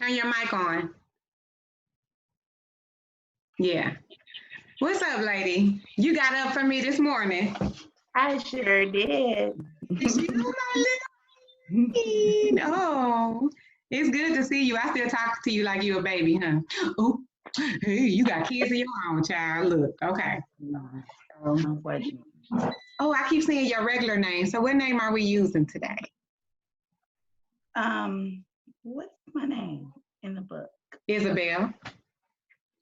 Turn your mic on. Yeah. What's up, lady? You got up for me this morning. I sure did. Did you, my little queen? Oh, it's good to see you. I still talk to you like you a baby, huh? Oh, hey, you got kids of your own, child. Look, okay. Unfortunately. Oh, I keep saying your regular name. So what name are we using today? What's my name in the book? Isabel.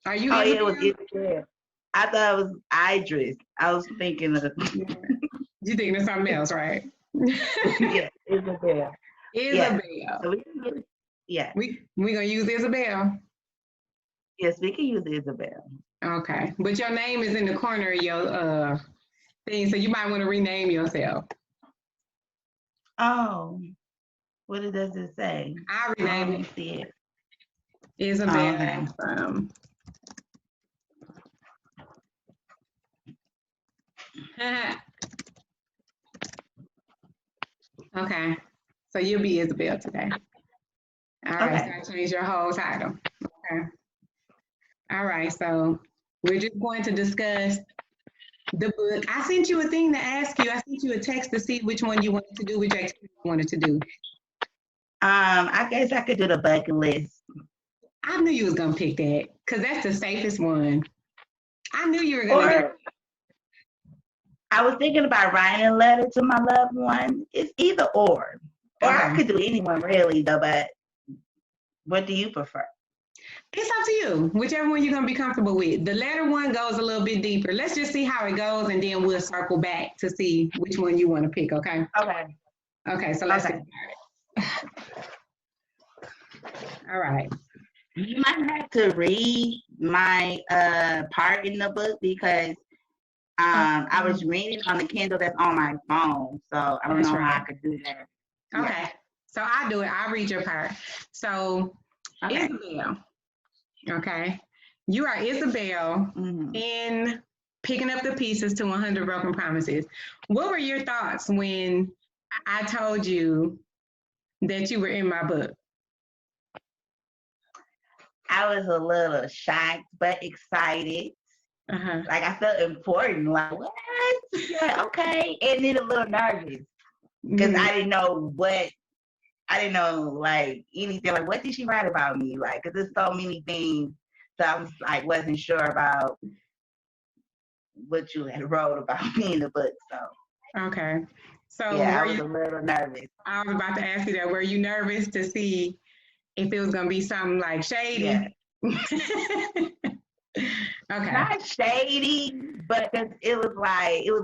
Are you Oh, Isabel? yeah, it was Isabel. I thought it was Idris. I was thinking of You thinking of something else, right? yeah, Isabel. Isabel. Yeah. So we can use, yeah. We gonna use Isabel. Yes, we can use Isabel. Okay, but your name is in the corner of your thing, so you might want to rename yourself. Oh, what does it say? I I rename don't it see it. Isabel. Oh, okay. Okay, so you'll be Isabel today. All right, Okay. so I changed your whole title. Okay. All right, so we're just going to discuss the book. I sent you a thing to ask you. I sent you a text to see which one you wanted to do, which activity you wanted to do. I guess I could do the bucket list. I knew you was gonna pick that because that's the safest one. I knew you were gonna do. Or I was thinking about writing a letter to my loved one. It's either or. Or I Okay. could do anyone really though, but what do you prefer? It's up to you, whichever one you're gonna be comfortable with. The letter one goes a little bit deeper. Let's just see how it goes, and then we'll circle back to see which one you want to pick. Okay. Okay. Okay. So let's Okay. get started. All right. You might have to read my part in the book because I was reading on the Kindle that's on my phone. So I don't know how I could do that. Okay. Yeah. So I'll do it. I'll read your part. So Okay. Isabel. Okay. You are Isabel in Picking Up the Pieces to 100 Broken Promises. What were your thoughts when I told you that you were in my book? I was a little shocked but excited. Like I felt important. Like what? Yeah, okay. And then a little nervous because I didn't know like anything. Like what did she write about me? Like because there's so many things. So I was like wasn't sure about what you had wrote about me in the book. So okay. So yeah, I was a little nervous. I was about to ask you that. Were you nervous to see if it was gonna be something like shady? Yeah. Okay. Not shady, but it was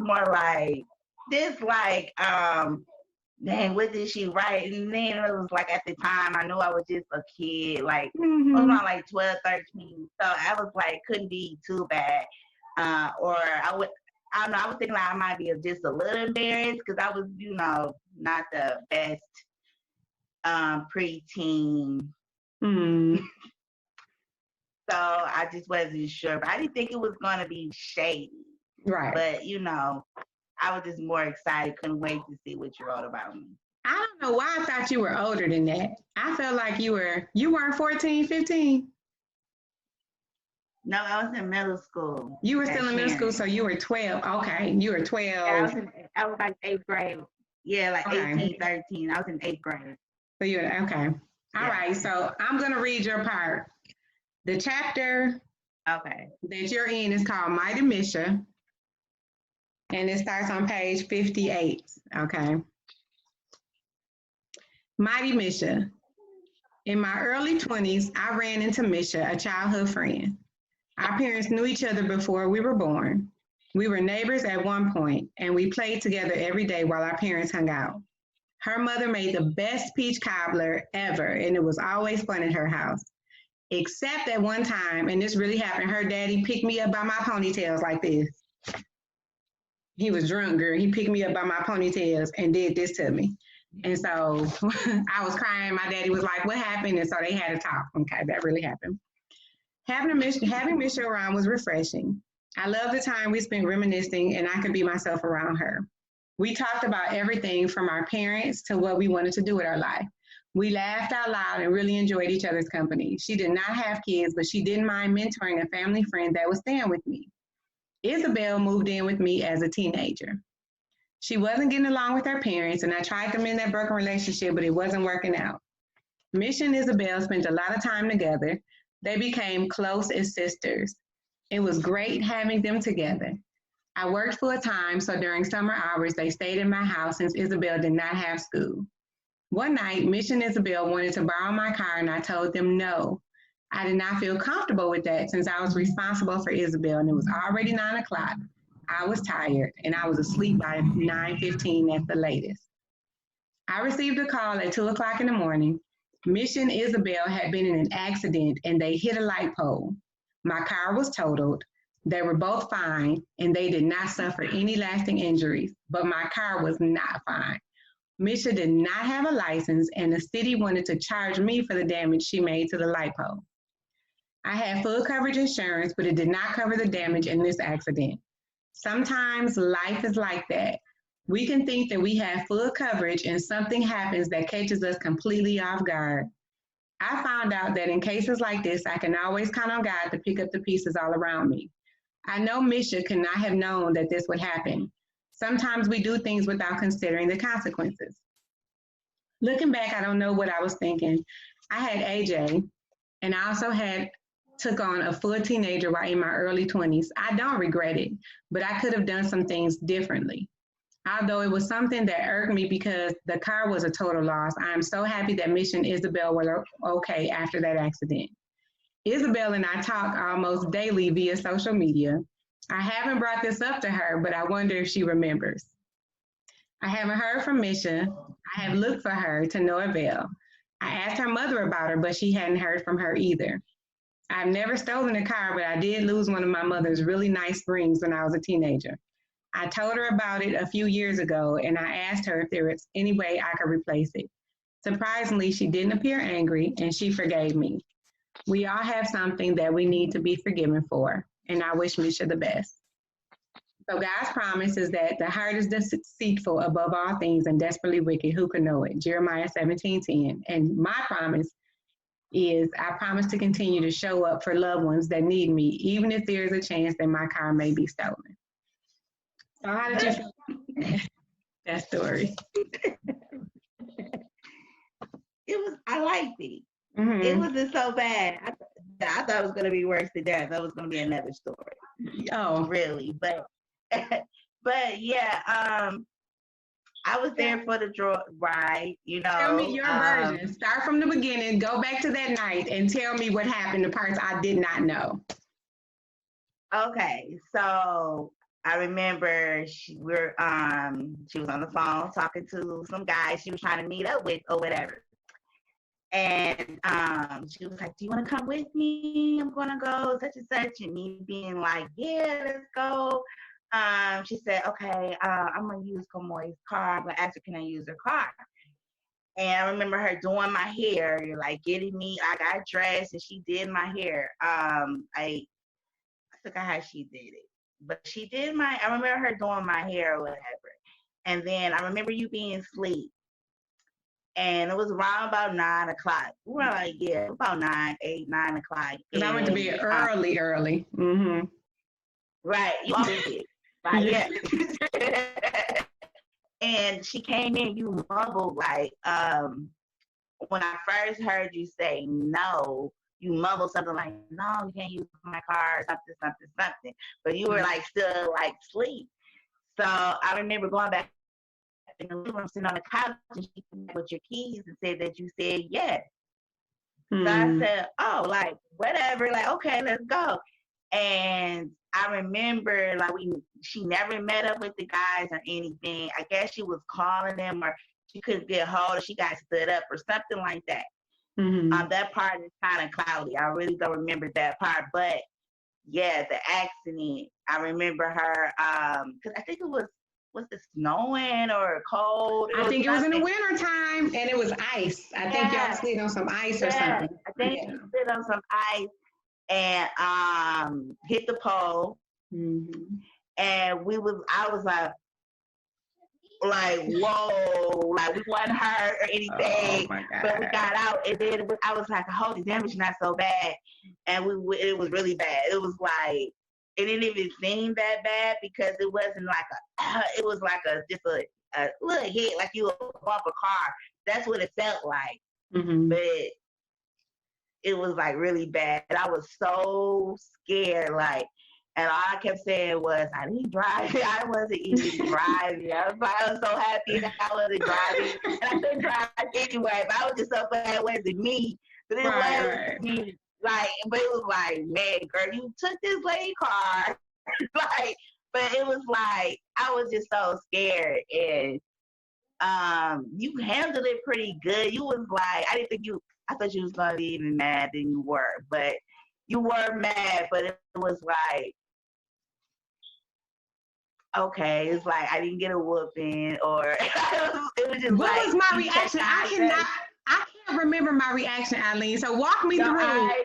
more like this, like dang, what did she write? And then it was like at the time I knew I was just a kid, like I was around like 12, 13. So I was like couldn't be too bad. Or I don't know, I was thinking like I might be just a little embarrassed because I was, not the best preteen. So I just wasn't sure. But I didn't think it was going to be shady. Right. But, I was just more excited. Couldn't wait to see what you wrote about me. I don't know why I thought you were older than that. I felt like you weren't 14, 15? No, I was in middle school. You were still in middle school, so you were 12. Okay, you were 12. Yeah, I was like 8th grade. Yeah, like 18, 13. I was in 8th grade. So you were, okay. All right, so I'm going to read your part. The chapter that you're in is called Mighty Misha, and it starts on page 58, okay? Mighty Misha. In my early 20s, I ran into Misha, a childhood friend. Our parents knew each other before we were born. We were neighbors at one point, and we played together every day while our parents hung out. Her mother made the best peach cobbler ever, and it was always fun at her house. Except at one time, and this really happened, her daddy picked me up by my ponytails like this. He was drunk, girl. He picked me up by my ponytails and did this to me. And so I was crying. My daddy was like, what happened? And so they had to talk. Okay, that really happened. Having Misha around was refreshing. I loved the time we spent reminiscing, and I could be myself around her. We talked about everything from our parents to what we wanted to do with our life. We laughed out loud and really enjoyed each other's company. She did not have kids, but she didn't mind mentoring a family friend that was staying with me. Isabel moved in with me as a teenager. She wasn't getting along with her parents, and I tried to mend that broken relationship, but it wasn't working out. Misha and Isabel spent a lot of time together. They became close as sisters. It was great having them together. I worked full time, so during summer hours, they stayed in my house since Isabel did not have school. One night, Misha and Isabel wanted to borrow my car, and I told them no. I did not feel comfortable with that since I was responsible for Isabel, and it was already 9 o'clock. I was tired, and I was asleep by 9:15 at the latest. I received a call at 2 o'clock in the morning. Misha and Isabel had been in an accident and they hit a light pole. My car was totaled. They were both fine and they did not suffer any lasting injuries, but my car was not fine. Misha did not have a license and the city wanted to charge me for the damage she made to the light pole. I had full coverage insurance, but it did not cover the damage in this accident. Sometimes life is like that. We can think that we have full coverage and something happens that catches us completely off guard. I found out that in cases like this, I can always count on God to pick up the pieces all around me. I know Misha could not have known that this would happen. Sometimes we do things without considering the consequences. Looking back, I don't know what I was thinking. I had AJ, and I also had took on a full teenager while in my early 20s. I don't regret it, but I could have done some things differently. Although it was something that irked me because the car was a total loss, I am so happy that Misha and Isabel were okay after that accident. Isabel and I talk almost daily via social media. I haven't brought this up to her, but I wonder if she remembers. I haven't heard from Misha. I have looked for her to no avail. I asked her mother about her, but she hadn't heard from her either. I've never stolen a car, but I did lose one of my mother's really nice rings when I was a teenager. I told her about it a few years ago, and I asked her if there was any way I could replace it. Surprisingly, she didn't appear angry, and she forgave me. We all have something that we need to be forgiven for, and I wish Misha the best. So God's promise is that the heart is deceitful above all things and desperately wicked. Who can know it? Jeremiah 17:10. And my promise is I promise to continue to show up for loved ones that need me, even if there is a chance that my car may be stolen. So how did you feel that story? I liked it. It Mm-hmm. wasn't so bad. I thought it was gonna be worse than that. That was gonna be another story. Oh, Really. But but yeah, I was there for the ride, tell me your version. Start from the beginning, go back to that night, and tell me what happened, the parts I did not know. Okay, so I remember she was on the phone talking to some guy she was trying to meet up with or whatever. And she was like, "Do you want to come with me? I'm gonna go such and such." And me being like, "Yeah, let's go." She said, "Okay, I'm gonna use Kamoy's car. I'm gonna ask her, can I use her car?" And I remember her doing my hair, like getting me. I got dressed and she did my hair. I forgot how she did it, but she did my. I remember her doing my hair or whatever. And then I remember you being asleep, and it was around about 9 o'clock. We were like, yeah, about 9 o'clock. Because I went to And bed early, early. Mm-hmm. right, you always did. Right, yeah. And she came in, you mumbled like, when I first heard you say no, you mumbled something like, "No, you can't use my car," something, something, something. But you were like still like asleep. So I remember going back in the living room, sitting on the couch, and she came back with your keys and said that you said yes. So I said, "Oh, like whatever, like okay, let's go." And I remember like she never met up with the guys or anything. I guess she was calling them or she couldn't get a hold of. She got stood up or something like that. Mm-hmm. That part is kind of cloudy. I really don't remember that part, but yeah, the accident. I remember her because I think it was it snowing or cold? I think it was in the something. winter time and it was ice. I think y'all slid on some ice or something. I think she slid on some ice and hit the pole. Mm-hmm. And I was like, like, whoa, like we wasn't hurt or anything, Oh my God. but we got out, and then I was like, holy damn, it's not so bad, and it was really bad. It was like, it didn't even seem that bad because it wasn't like it was like just a little hit, like you off a car. That's what it felt like, but it was like really bad. And I was so scared, like, and all I kept saying was, I didn't drive. I wasn't even driving. I was so happy that I wasn't driving. And I couldn't drive anyway, but I was just so glad it wasn't me. But it wasn't me. Like, but it was like, man, girl, you took this lady car. Like, but it was like, I was just so scared. And you handled it pretty good. You was like, I thought you was going to be even mad than you were. But you were mad, but it was like, okay, it's like I didn't get a whooping, or it was just what like, was my reaction? I can't remember my reaction, Eileen. So walk me through. I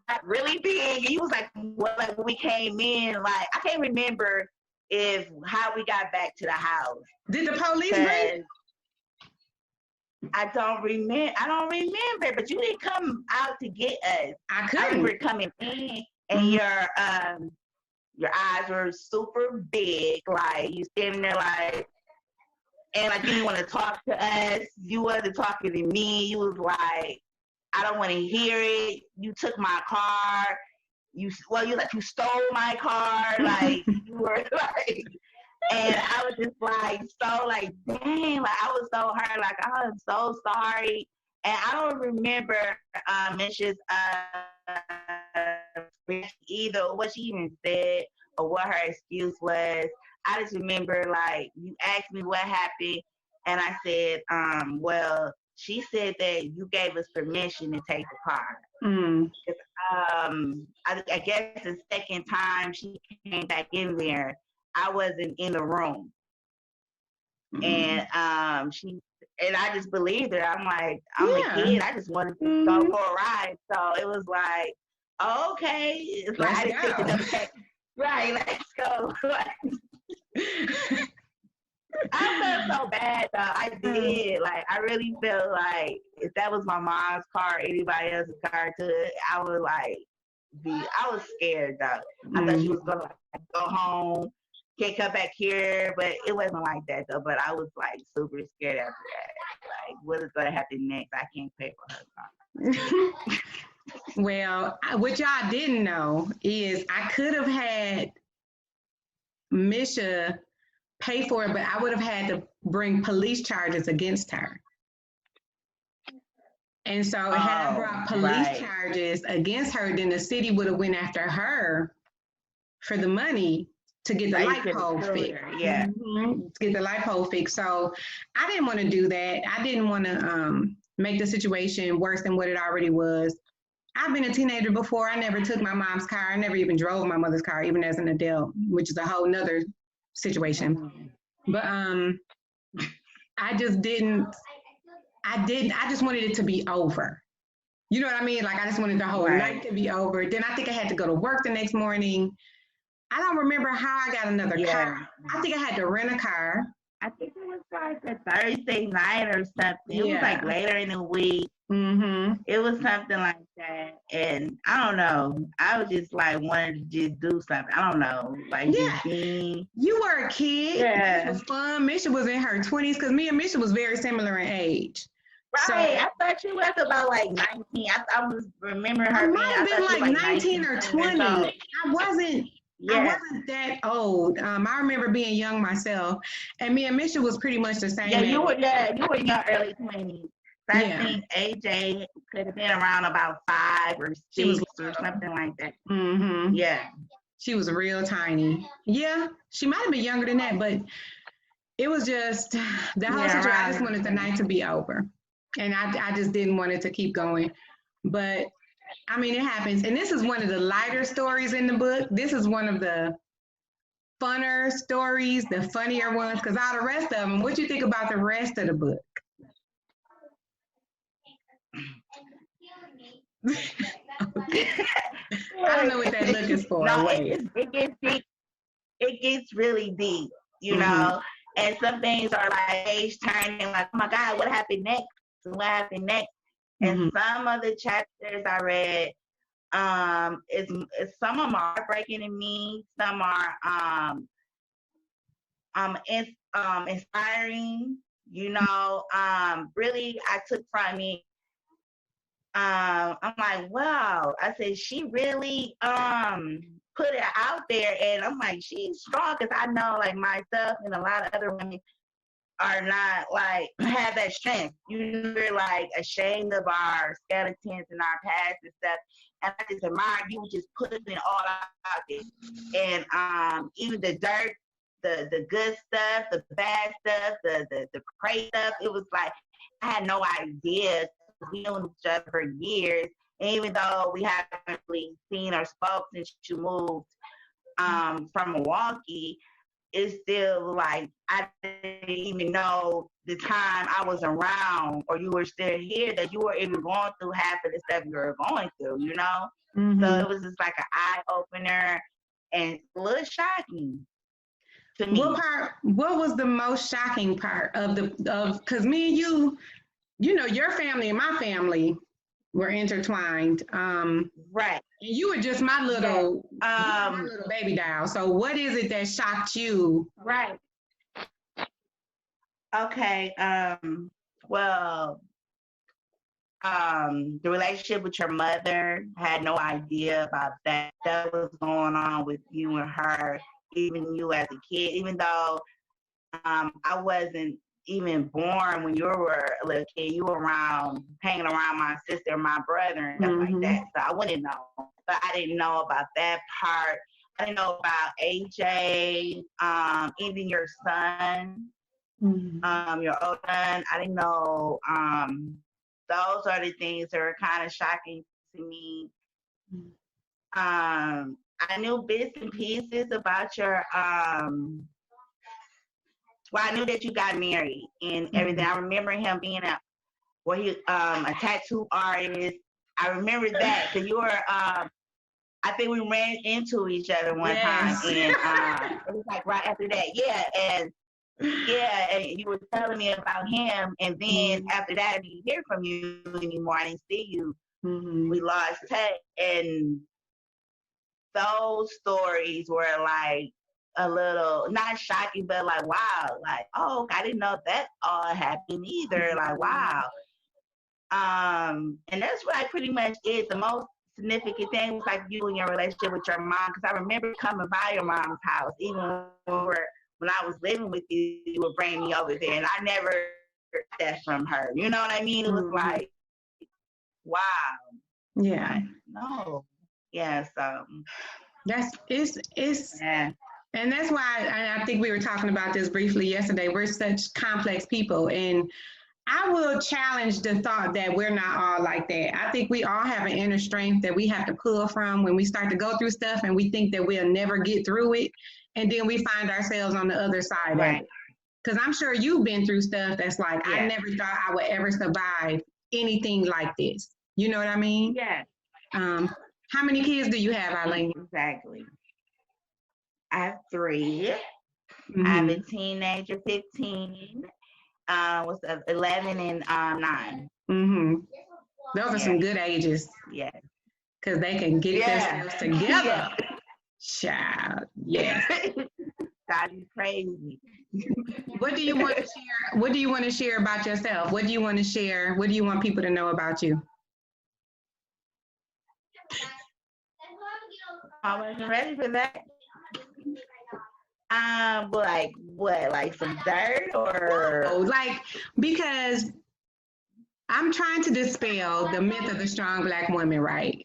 got really big. He was like, well, like when we came in, like I can't remember how we got back to the house. Did the police bring? I don't remember, but you didn't come out to get us. I couldn't. I remember coming in, and your eyes were super big, like you standing there like, and like you didn't want to talk to us. You wasn't talking to me. You was like, I don't want to hear it. You took my car. You stole my car. Like you were like, and I was just like, so like, dang, like I was so hurt. Like I'm so sorry. And I don't remember Misha's either what she even said or what her excuse was. I just remember like you asked me what happened, and I said, well, she said that you gave us permission to take the car. I guess the second time she came back in there, I wasn't in the room, and I just believed her. I'm like, I'm a kid. I just wanted to go for a ride. So it was like, okay. It's like, I didn't think okay, right, let's go. I felt so bad though. I did. Like I really felt like if that was my mom's car or anybody else's car too, I would like I was scared though. I thought she was gonna like, go home, can't come back here, but it wasn't like that though. But I was like super scared after that. Like what is gonna happen next? I can't pay for her car. Well, what y'all didn't know is I could have had Misha pay for it, but I would have had to bring police charges against her. And so had I brought police charges against her, then the city would have went after her for the money to get the light pole fixed. Yeah. To get the light pole fixed. So I didn't want to do that. I didn't want to make the situation worse than what it already was. I've been a teenager before. I never took my mom's car. I never even drove my mother's car, even as an adult, which is a whole nother situation. But I just didn't. I just wanted it to be over. You know what I mean? Like I just wanted the whole night to be over. Then I think I had to go to work the next morning. I don't remember how I got another car. I think I had to rent a car. I think it was like a Thursday night or something. It was like later in the week. It was something like that. And I don't know. I was just like wanted to just do something. I don't know. Like you were a kid. Yeah. It was fun. Misha was in her 20s because me and Misha was very similar in age. Right. So, I thought she was about like 19. I was remembering her. I might have been like 19 or 20. I wasn't that old. I remember being young myself, and me and Misha was pretty much the same. Yeah, you were in your early 20s. So I think AJ could have been around about 5 or 6 or something like that. Yeah, she was real tiny. Yeah, she might have been younger than that, but it was just the whole situation. I just wanted the night to be over, and I just didn't want it to keep going, but. I mean, it happens. And this is one of the lighter stories in the book. This is one of the funner stories, the funnier ones, because all the rest of them, what do you think about the rest of the book? I don't know what that look is for. No, it gets deep. It gets really deep, you know. And some things are like age turning, like, oh my God, what happened next? What happened next? And Mm-hmm. some of the chapters I read, it's some of them are heartbreaking to me. Some are inspiring. You know, really, I took from it. I'm like, wow. I said, she really put it out there, and I'm like, she's strong, because I know, like, myself and a lot of other women are not like have that strength. We're like ashamed of our skeletons and our past and stuff. And I just admire you just putting it all out there. And even the dirt, the good stuff, the bad stuff, the crazy stuff. It was like I had no idea. We known each other for years. And even though we haven't really seen or spoke since you moved from Milwaukee, it's still like I didn't even know the time I was around or you were still here that you were even going through half of the stuff you were going through, you know? Mm-hmm. So it was just like an eye opener and a little shocking to me. What was the most shocking part of because me and you know, your family and my family were intertwined. Right. You were just my little, my little baby doll. So what is it that shocked you? Right. Okay. Well, the relationship with your mother, had no idea about that. That was going on with you and her, even you as a kid, even though I wasn't even born when you were a little kid. You were around, hanging around my sister and my brother and stuff like that. So I wouldn't know. But I didn't know about that part. I didn't know about AJ, even your son, your old son. I didn't know. Those are the things that were kind of shocking to me. I knew bits and pieces about your well, I knew that you got married and everything. I remember him being a tattoo artist. I remember that. So you were I think we ran into each other one time, and it was like right after that. And you were telling me about him, and then after that, I didn't hear from you anymore. I didn't see you. We lost touch, and those stories were like a little not shocking, but like wow, like oh, I didn't know that all happened either. Like wow, and that's what I pretty much is the most significant thing was like you and your relationship with your mom, because I remember coming by your mom's house even when I was living with you. You would bring me over there, and I never heard that from her. You know what I mean? It was like wow. Yeah. Like, no. Yeah. So it's yeah. And that's why I think we were talking about this briefly yesterday. We're such complex people. And I will challenge the thought that we're not all like that. I think we all have an inner strength that we have to pull from when we start to go through stuff and we think that we'll never get through it. And then we find ourselves on the other side of it. Because I'm sure you've been through stuff that's like, I never thought I would ever survive anything like this. You know what I mean? Yeah. How many kids do you have, Eileen? Exactly. I have 3. I have a teenager, 15. What's 11 and 9. Those are some good ages. Yeah. Because they can get themselves together. Child. Yes. God is crazy. What do you want to share? What do you want to share about yourself? What do you want to share? What do you want people to know about you? I wasn't ready for that. Like what? Like some dirt or because I'm trying to dispel the myth of the strong Black woman, right?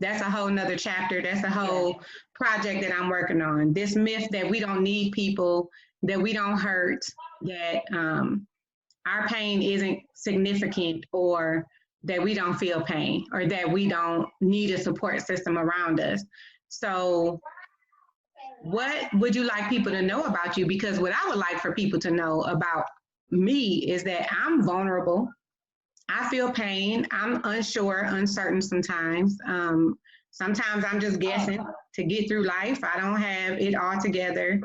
That's a whole nother chapter. That's a whole project that I'm working on. This myth that we don't need people, that we don't hurt, that our pain isn't significant, or that we don't feel pain, or that we don't need a support system around us. So what would you like people to know about you? Because what I would like for people to know about me is that I'm vulnerable. I feel pain. I'm unsure, uncertain sometimes. Sometimes I'm just guessing to get through life. I don't have it all together.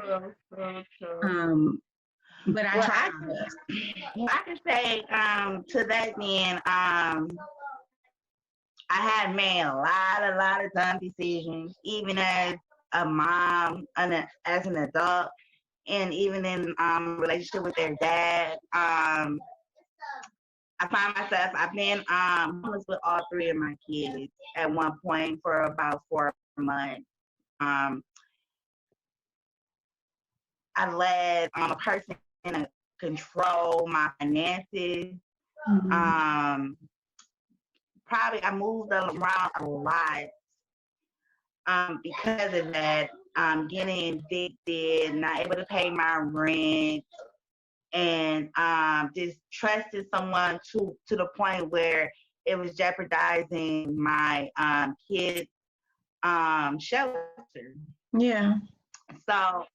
but I Well, tried my best. I can say to that then, I had made a lot of dumb decisions, even as a mom and as an adult, and even in relationship with their dad. I find myself, I've been homeless with all three of my kids at one point for about 4 months. Um, I let a person control my finances. Mhm. Um, Probably I moved around a lot because of that. Getting evicted, not able to pay my rent, and just trusted someone to the point where it was jeopardizing my kids' shelter. Yeah. So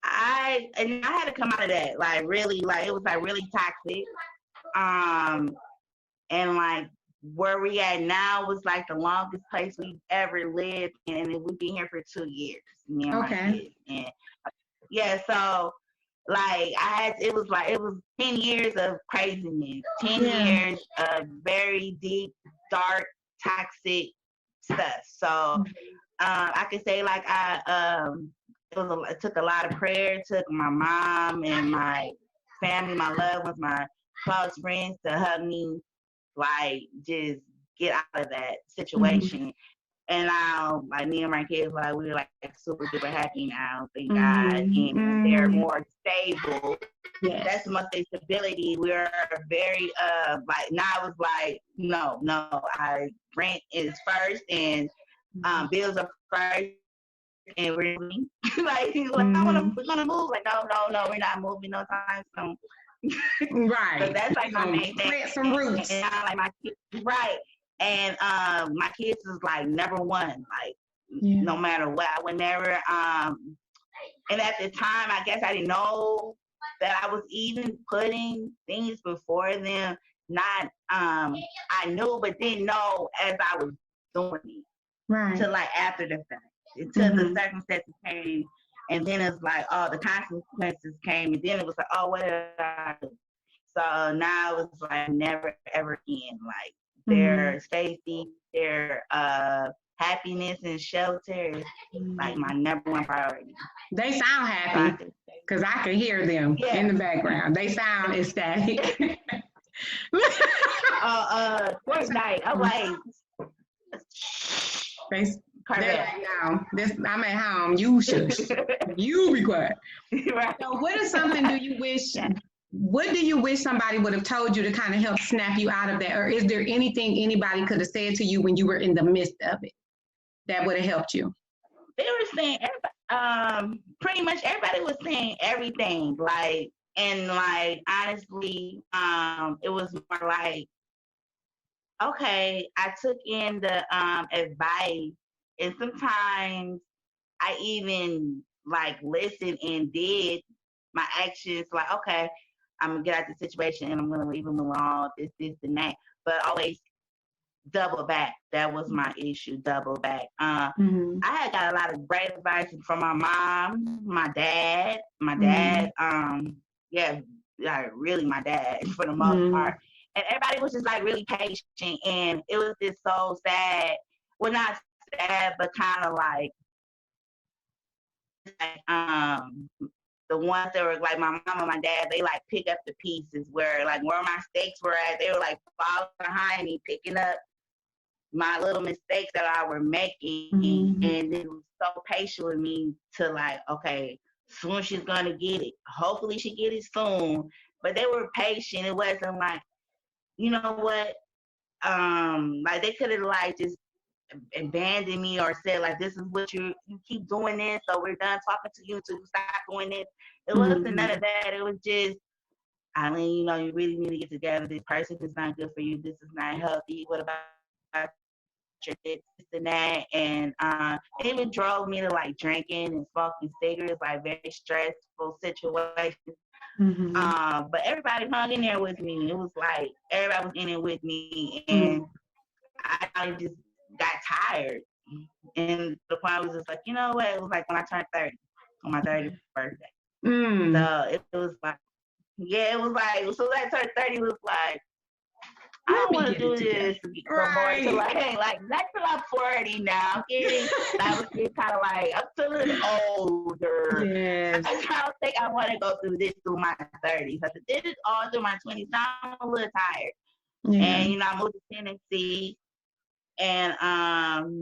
I had to come out of that like really like it was like really toxic. Um, and like where we at now was like the longest place we've ever lived, and we've been here for 2 years, me and my Okay. kids, and yeah, so like it was 10 years of craziness, 10 Yeah. years of very deep, dark, toxic stuff. So I could say like it took a lot of prayer. It took my mom and my family, my loved ones, my close friends to help me like just get out of that Mhm. situation. And now, like me and my kids, like we're like super duper happy now, thank God, Mhm. and they're Mhm. more stable. That's Yes. the most stability. We're very like now it's like no, I rent is first and Mhm. bills are first, and we're moving. like I wanna Mhm. we're gonna move. Like no, we're not moving no time soon. So Right. that's like You my know, main thing. plant some And roots. I like my kids, right? And my kids is like number one. Like Yeah. no matter what, I would never. And at the time, I guess I didn't know that I was even putting things before them. Not I knew, but didn't know as I was doing it. Right. To like after the fact, until the Mhm. circumstances came, and then it's like, oh, the consequences came, and then it was like, oh, what did I do? So now it's like never ever again. Like Mhm. their safety, their happiness and shelter is like my Mhm. number one priority. They sound So I happy could say, because I can hear them yeah. in the background. They sound ecstatic. Fortnite. I'm like, they, they're Corvette. like, no, this I'm at home. You shush. You be quiet. Right. So, what is something do you wish? Yeah. What do you wish somebody would have told you to kind of help snap you out of that, or is there anything anybody could have said to you when you were in the midst of it that would have helped you? They were saying pretty much everybody was saying everything like and like honestly it was more like okay, I took in the advice, and sometimes I even like listened and did my actions like okay, I'm gonna get out the situation and I'm gonna leave them alone, this and that, but always double back. That was my issue, double back. Mm-hmm. I had got a lot of great advice from my mom, my dad. My Mm-hmm. dad, yeah, like really my dad for the most Mm-hmm. part. And everybody was just like really patient, and it was just so sad. Well, not sad, but kind of like the ones that were like my mom and my dad, they like pick up the pieces where like where my mistakes were at. They were like following behind me, picking up my little mistakes that I were making, Mm-hmm. and it was so patient with me to like, okay, soon she's gonna get it. Hopefully she get it soon. But they were patient. It wasn't like, you know what? Like they could have like just abandoned me or said like, this is what you keep doing this, so we're done talking to you to stop doing this. It wasn't none Mm-hmm. of that. It was just, Eileen, you know, you really need to get together. This person is not good for you. This is not healthy. What about this and that? And it even drove me to like drinking and smoking cigarettes, like very stressful situations. Mm-hmm. But everybody hung in there with me. It was like everybody was in it with me, and Mm-hmm. I just got tired. And the point was just like, you know what? It was like when I turned 30, on my 30th birthday. Mm. So it was like, yeah, it was like, so that turned 30 was like, I Let don't me want to get it do together. this no more till Right. not till I'm 40 now. I'm getting, I was getting kind of like, I'm feeling older. Yes. I don't think I want to go through this through my 30s. I did it all through my 20s. Now I'm a little tired. Yeah. And, I moved to Tennessee and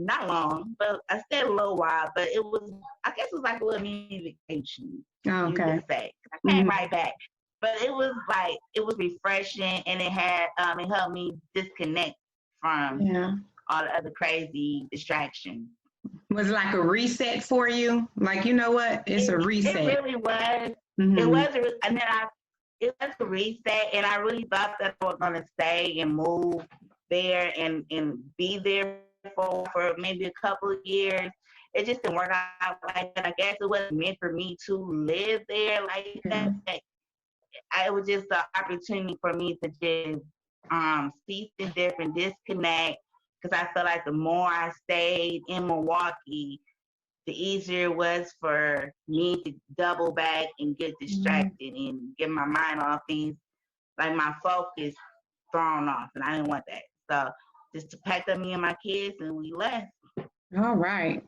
not long, but I stayed a little while, but it was, I guess it was like a little mini vacation, you Okay. could say. I came Mhm. right back. But it was like, it was refreshing and it helped me disconnect from Yeah. all the other crazy distractions. Was it like a reset for you? Like, you know what? It's a It reset. really was. It Mm-hmm. was, and then it was a reset, and I really thought that I was gonna stay and move there and be there for maybe a couple of years. It just didn't work out like that. I guess it wasn't meant for me to live there like Yeah. that. It was just an opportunity for me to just see things different, disconnect. Because I felt like the more I stayed in Milwaukee, the easier it was for me to double back and get Mhm. distracted and get my mind off things, like my focus thrown off. And I didn't want that. So just to pack up me and my kids and we left. All right.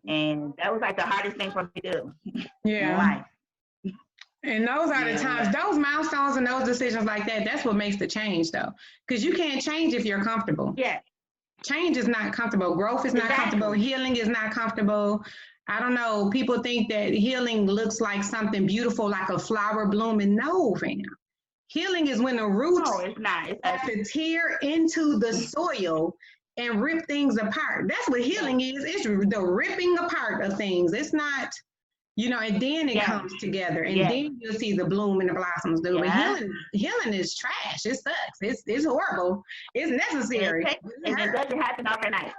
And that was like the hardest thing for me to do in Yeah. life. And those are the times, Yeah. those milestones and those decisions like that, that's what makes the change though. Because you can't change if you're comfortable. Yeah, Change is not comfortable. Growth is not comfortable. exactly. Healing is not comfortable. I don't know. People think that healing looks like something beautiful, like a flower blooming. No, fam. Healing is when the No, roots it's not. It's have to tear into the soil and rip things apart. That's what yeah, healing is. It's the ripping apart of things. It's not, and then it yeah, comes together, and yeah, then you'll see the bloom and the blossoms do. But yeah. healing is trash. It sucks. It's horrible. It's And it necessary. takes, It and it hurts. doesn't happen overnight.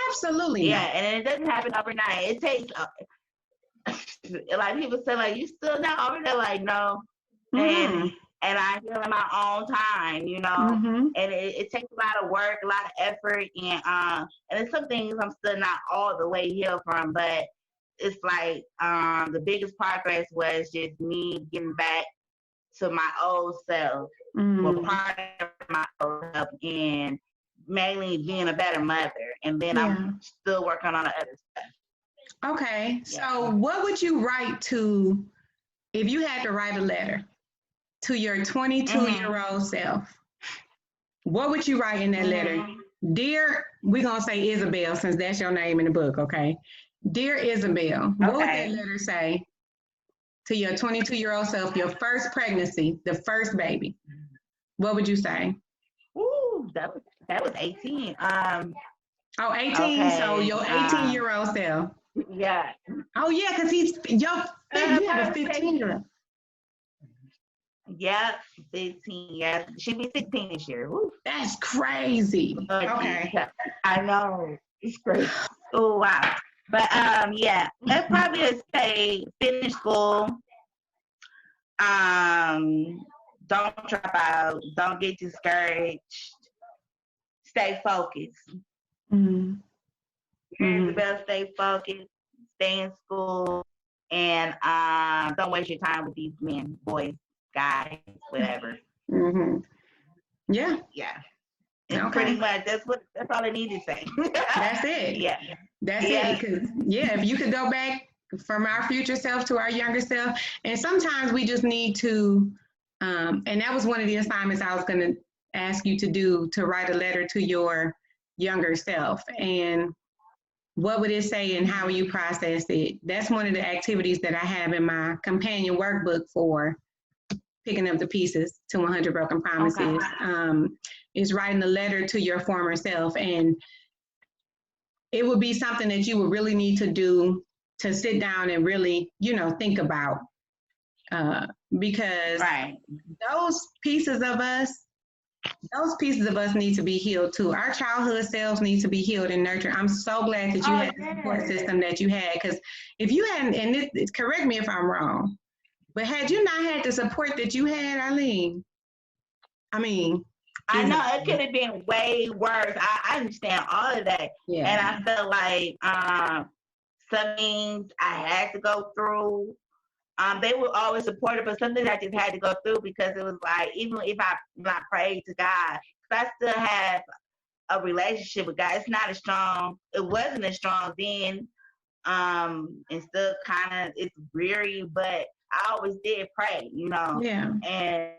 Absolutely Yeah, not. and it doesn't happen overnight. It takes like people say, like, you still not over there, like, no. And Mm-hmm. I heal in my own time. Mm-hmm. And it takes a lot of work, a lot of effort, and it's some things I'm still not all the way healed from, but it's like the biggest progress was just me getting back to my old self, well, Mm. part of my old self, and mainly being a better mother. And then I'm Yeah. still working on the other stuff. Okay. Yeah. So, what would you write to if you had to write a letter to your 22-year-old self? What would you write in that letter? Mm-hmm. Dear, we're going to say Isabel since that's your name in the book, okay? Dear Isabel, what would that Okay. letter say to your 22-year-old self, your first pregnancy, the first baby? What would you say? Ooh, that was 18. Oh, 18. So Okay. your 18-year-old self. Yeah. Oh, yeah, because you have a First baby. 15-year-old. Yeah, 15. Yeah, she'll be 16 this year. Woo. That's crazy. Lord Okay. Jesus. I know. It's crazy. Oh wow. But yeah, I'd probably say finish school. Um, don't drop out. Don't get discouraged. Stay focused. Mm-hmm. Mm-hmm. Isabel, stay focused. Stay in school, and don't waste your time with these men, boys, guys, whatever. Mm-hmm. Yeah. Yeah. It's pretty Okay. much that's all I need to say. That's it. Yeah. That's it. Yeah. Because, yeah, if you could go back from our future self to our younger self, and sometimes we just need to, and that was one of the assignments I was going to ask you to do, to write a letter to your younger self. And what would it say and how you process it? That's one of the activities that I have in my companion workbook for picking up the pieces to 100 Broken Okay. Promises, is writing a letter to your former self. And it would be something that you would really need to do, to sit down and really, think about, because Right. those pieces of us, those pieces of us need to be healed too. Our childhood selves need to be healed and nurtured. I'm so glad that you Oh had the support yes. system that you had, because if you hadn't, and correct me if I'm wrong, but had you not had the support that you had, Eileen, I mean, I is know it could have been way worse. I understand all of that. And yeah, I felt like some things I had to go through. they were always supportive, but something I just had to go through because it was like, even if I not prayed to God, because I still have a relationship with God. It's not as strong. It wasn't as strong then. And still kind of it's weary, but I always did pray, Yeah. and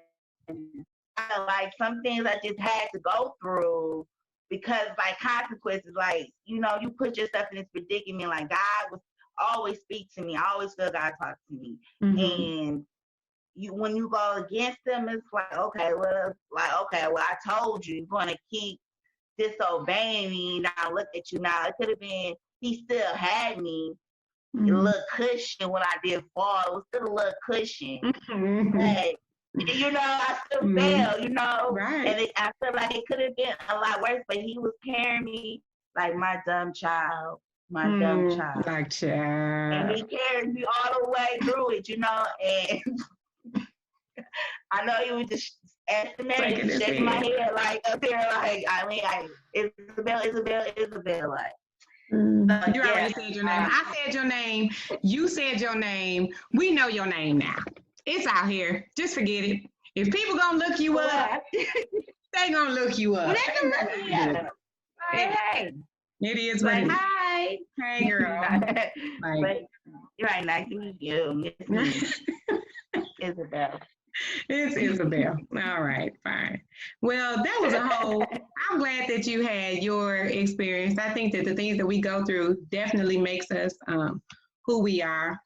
I felt like some things I just had to go through because like consequences, like, you put yourself in this predicament, like God was always speak to me. I always feel God talk to me. Mm-hmm. And when you go against them, it's like, okay, well, I told you, you're gonna keep disobeying me. Now look at you now. It could have been he still had me a Mm-hmm. little cushion when I did fall. It was still a little cushion. Mm-hmm. But I still fell, Right. and I feel like it could have been a lot worse, but he was carrying me like my dumb child, Like and child. he carried me all the way through it, and I know he was just estimating, Shaking his shaking my head. head like up there, like Isabel, like. So, You already said your name. I said your name. You said your name. We know your name now. It's out here. Just forget it. If people gonna look you up, they gonna look you up. Hey, It is what like, it is. hi. Hey, girl. But you're right. Nice to meet you. It's me, Isabel. It's Isabel. All right, fine. Well, that was a whole. I'm glad that you had your experience. I think that the things that we go through definitely makes us who we are.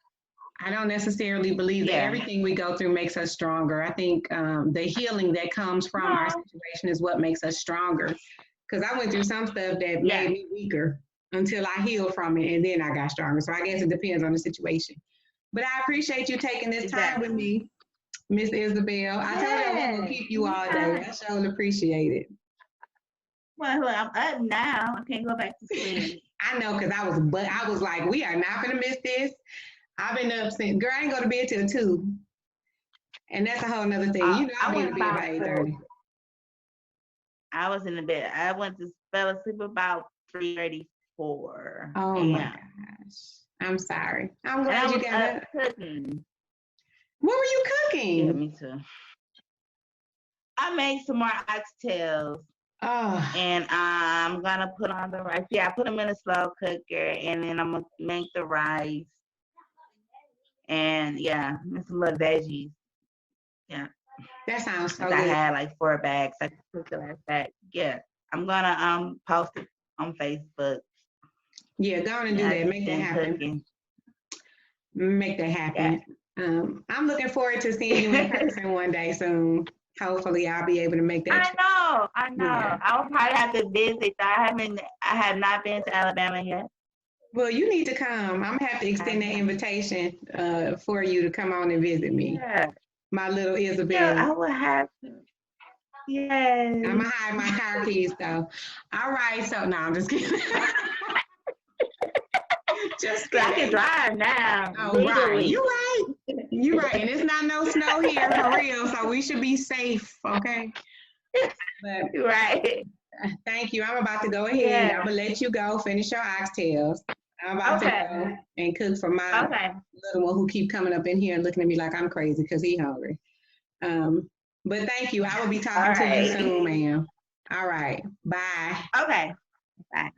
I don't necessarily believe that everything we go through makes us stronger. I think the healing that comes from our situation is what makes us stronger. Because I went through some stuff that made me weaker until I healed from it, and then I got stronger. So I guess it depends on the situation. But I appreciate you taking this time with me, Miss Isabel. I told you I wasn't gonna keep you all day. I sure appreciate it. Well, I'm up now. I can't go back to sleep. I know, because I was like, we are not gonna miss this. I've been up since, girl, I ain't go to bed till 2. And that's a whole nother thing. I'll be in the bed by 8:30. I was in the bed. I fell asleep about 3:34. Oh my gosh. I'm sorry. I'm glad you got up. Cooking. What were you cooking? Yeah, me too. I made some more oxtails. Oh. And I'm gonna put on the rice. Yeah, I put them in a slow cooker, and then I'm gonna make the rice. And yeah, and some little veggies. Yeah. That sounds so I good. had like 4 bags. I cooked the last bag. Yeah. I'm gonna post it on Facebook. Yeah, go on and do that. Make that happen. Cooking. Make that happen. Yeah. I'm looking forward to seeing you in person one day soon. Hopefully I'll be able to make that. I know. Yeah. I'll probably have to visit. I have not been to Alabama yet. Well, you need to come. I'm gonna have to extend that invitation for you to come on and visit me. Yeah. My little Isabel. Yeah, I will have to. Yes. I'm gonna hide my car keys though. All right, so no, I'm just kidding. Just kidding. I can drive now. Oh, right. You right. And it's not no snow here for real, so we should be safe, okay? But right. Thank you. I'm about to go ahead. Yeah. I'm gonna let you go. Finish your oxtails. I'm about to go and cook for my little one who keep coming up in here and looking at me like I'm crazy because he's hungry. But thank you. I will be talking to you soon, ma'am. All right. Bye. Okay. Bye.